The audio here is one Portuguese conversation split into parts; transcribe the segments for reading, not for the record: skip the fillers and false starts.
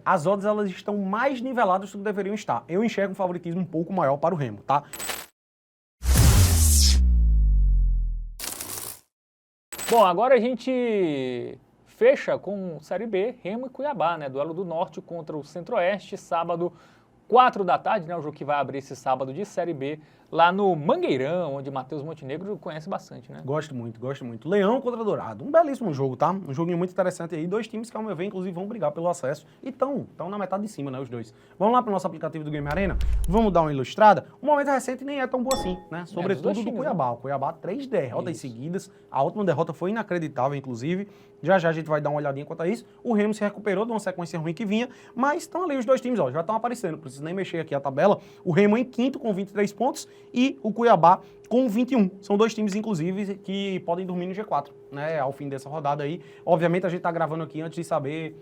as odds elas estão mais niveladas do que deveriam estar. Eu enxergo um favoritismo um pouco maior para o Remo, tá? Bom, agora a gente fecha com Série B, Remo e Cuiabá, né? Duelo do Norte contra o Centro-Oeste, sábado, 4 da tarde, né? O jogo que vai abrir esse sábado de Série B, lá no Mangueirão, onde Matheus Montenegro conhece bastante, né? Gosto muito, gosto muito. Leão contra Dourado. Um belíssimo jogo, tá? Um joguinho muito interessante aí. Dois times que, ao meu ver, inclusive, vão brigar pelo acesso. E estão na metade de cima, né? Os dois. Vamos lá pro nosso aplicativo do Game Arena? Vamos dar uma ilustrada? O momento recente nem é tão bom assim, né? Sobretudo do Cuiabá. Né? O Cuiabá, 3 derrotas seguidas. A última derrota foi inacreditável, inclusive. Já já a gente vai dar uma olhadinha quanto a isso. O Remo se recuperou de uma sequência ruim que vinha, mas estão ali os dois times, ó, já estão aparecendo. Não preciso nem mexer aqui a tabela. O Remo em quinto com 23 pontos e o Cuiabá com 21. São dois times, inclusive, que podem dormir no G4, né, ao fim dessa rodada aí. Obviamente, a gente tá gravando aqui antes de saber,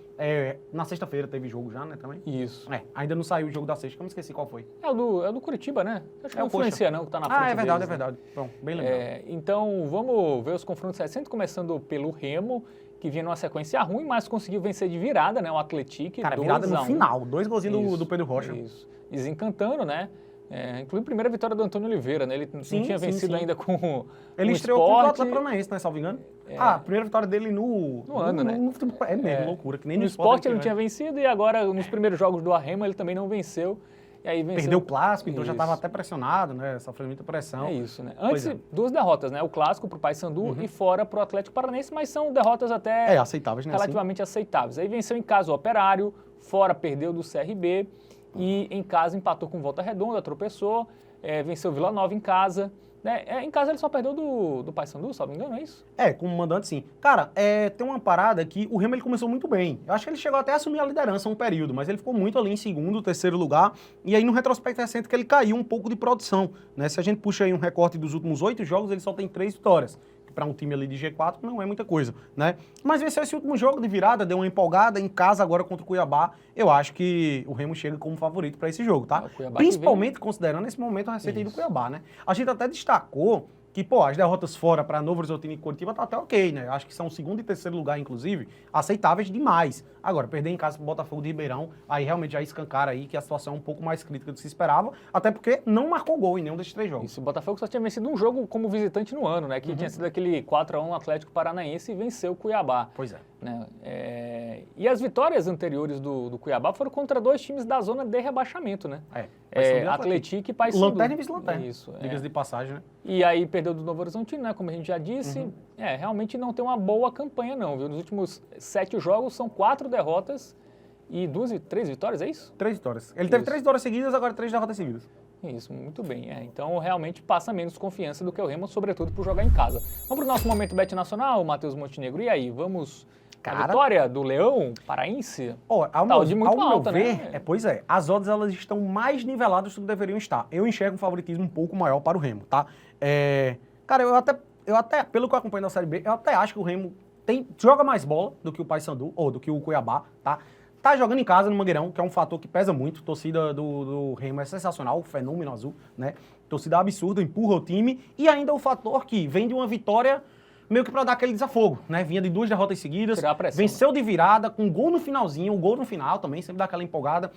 na sexta-feira teve jogo já, né, também? Isso. Ainda não saiu o jogo da sexta, que eu me esqueci qual foi. É o do Curitiba, né? Acho que não influencia não, que tá na frente é verdade, deles, é verdade. Bom, bem lembrado. Então, vamos ver os confrontos recentes, começando pelo Remo, que vinha numa sequência ruim, mas conseguiu vencer de virada, né, o Atlético. Cara, virada no final, 2 golzinhos do Pedro Rocha. Isso, desencantando, né? Inclusive a primeira vitória do Antônio Oliveira, né? Ele não tinha vencido ainda com ele o estreou Sport. contra o Atlético Paranaense, né, salvo engano? A primeira vitória dele no ano, né? No futebol, mesmo, loucura, que nem no no Sport ele não tinha vencido e agora nos primeiros jogos do Remo ele também não venceu. E aí venceu. Perdeu o Clássico, então já estava até pressionado, né? Sofrendo muita pressão. É isso, né? Antes, duas derrotas, né? O Clássico pro Paysandu e fora pro Atlético Paranaense, mas são derrotas até aceitáveis, né? Relativamente aceitáveis. Aí venceu em casa o Operário, fora perdeu do CRB e em casa empatou com Volta Redonda, tropeçou, venceu o Vila Nova em casa. Né? Em casa ele só perdeu do Paysandu, se não me engano, é isso? Como mandante, sim. Cara, tem uma parada que o Remo ele começou muito bem. Eu acho que ele chegou até a assumir a liderança um período, mas ele ficou muito ali em segundo, terceiro lugar. E aí no retrospecto recente que ele caiu um pouco de produção. Né? Se a gente puxa aí um recorte dos últimos 8 jogos, ele só tem 3 vitórias. Para um time ali de G4 não é muita coisa, né? Mas venceu esse último jogo de virada, deu uma empolgada em casa agora contra o Cuiabá. Eu acho que o Remo chega como favorito para esse jogo, tá? Principalmente considerando esse momento recente aí do Cuiabá, né? A gente até destacou que, as derrotas fora para Novo Horizontino e Curitiba tá até ok, né? Acho que são segundo e terceiro lugar, inclusive, aceitáveis demais. Agora, perder em casa pro Botafogo de Ribeirão, aí realmente já escancara aí que a situação é um pouco mais crítica do que se esperava, até porque não marcou gol em nenhum desses 3 jogos. Isso, o Botafogo só tinha vencido um jogo como visitante no ano, né? Que tinha sido aquele 4-1 Atlético Paranaense e venceu o Cuiabá. Pois é. Né? E as vitórias anteriores do Cuiabá foram contra 2 times da zona de rebaixamento, né? Atlético e Paysandu. Lanterna e vice-lanterna. Isso. Diga-se de passagem, né? E aí perdeu do Novo Horizontino, né? Como a gente já disse. Realmente não tem uma boa campanha, não, viu? Nos últimos 7 jogos são 4 derrotas e 3 vitórias, é isso? 3 vitórias. Ele teve 3 vitórias seguidas, agora 3 derrotas seguidas. Isso, muito bem. Então, realmente passa menos confiança do que o Remo, sobretudo por jogar em casa. Vamos para o nosso momento Bet Nacional, Matheus Montenegro. E aí, vamos... A vitória do Leão paraense? Ao meu ver, né? Pois é, as odds elas estão mais niveladas do que deveriam estar. Eu enxergo um favoritismo um pouco maior para o Remo, tá? Cara, eu até, pelo que eu acompanho na Série B, eu até acho que o Remo joga mais bola do que o Paysandu, ou do que o Cuiabá, tá? Tá jogando em casa no Mangueirão, que é um fator que pesa muito. A torcida do Remo é sensacional, fenômeno azul, né? Torcida absurda, empurra o time. E ainda o fator que vem de uma vitória meio que para dar aquele desafogo, né? Vinha de 2 derrotas seguidas, venceu de virada, com gol no finalzinho, o gol no final também, sempre dá aquela empolgada,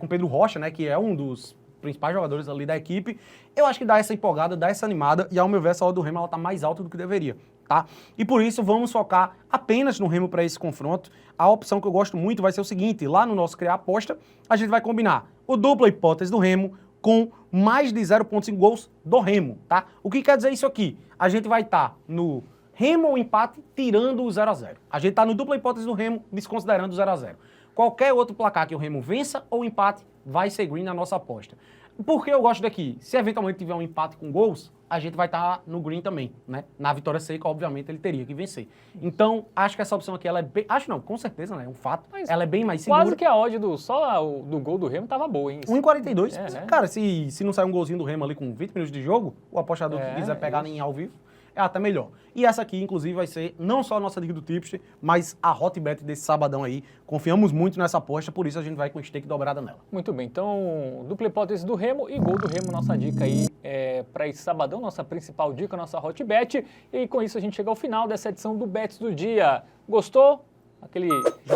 com Pedro Rocha, né? Que é um dos principais jogadores ali da equipe. Eu acho que dá essa empolgada, dá essa animada, e ao meu ver, essa odd do Remo ela tá mais alta do que deveria, tá? E por isso vamos focar apenas no Remo para esse confronto. A opção que eu gosto muito vai ser o seguinte, lá no nosso Criar Aposta, a gente vai combinar o dupla hipótese do Remo com mais de 0,5 gols do Remo, tá? O que quer dizer isso aqui? A gente vai estar no Remo ou empate tirando o 0-0. A gente tá no dupla hipótese do Remo desconsiderando o 0-0. Qualquer outro placar que o Remo vença ou empate vai ser green na nossa aposta. Por que eu gosto daqui? Se eventualmente tiver um empate com gols, a gente vai estar no green também, né? Na vitória seca, obviamente, ele teria que vencer. Então, acho que essa opção aqui, ela é bem... Acho não, com certeza, né? É um fato. Mas ela é bem mais segura. Quase que a odd do gol do Remo tava boa, hein? 1,42. Cara, se não sair um golzinho do Remo ali com 20 minutos de jogo, o apostador que quiser pegar em ao vivo, é até melhor. E essa aqui, inclusive, vai ser não só a nossa dica do Tipster, mas a Hotbet desse sabadão aí. Confiamos muito nessa aposta, por isso a gente vai com stake dobrada nela. Muito bem, então dupla hipótese do Remo e gol do Remo, nossa dica aí para esse sabadão, nossa principal dica, nossa Hotbet. E com isso a gente chega ao final dessa edição do Bets do Dia. Gostou? aquele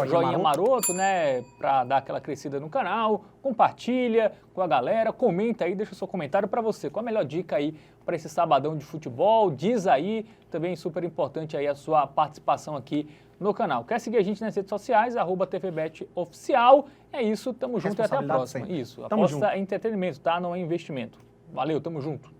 joinha maroto, né, para dar aquela crescida no canal, compartilha com a galera, comenta aí, deixa seu comentário para você. Qual a melhor dica aí para esse sabadão de futebol? Diz aí, também super importante aí a sua participação aqui no canal. Quer seguir a gente nas redes sociais, @tvbetoficial. É isso, tamo junto e até a próxima. Sempre. Isso, aposta é entretenimento, tá? Não é investimento. Valeu, tamo junto.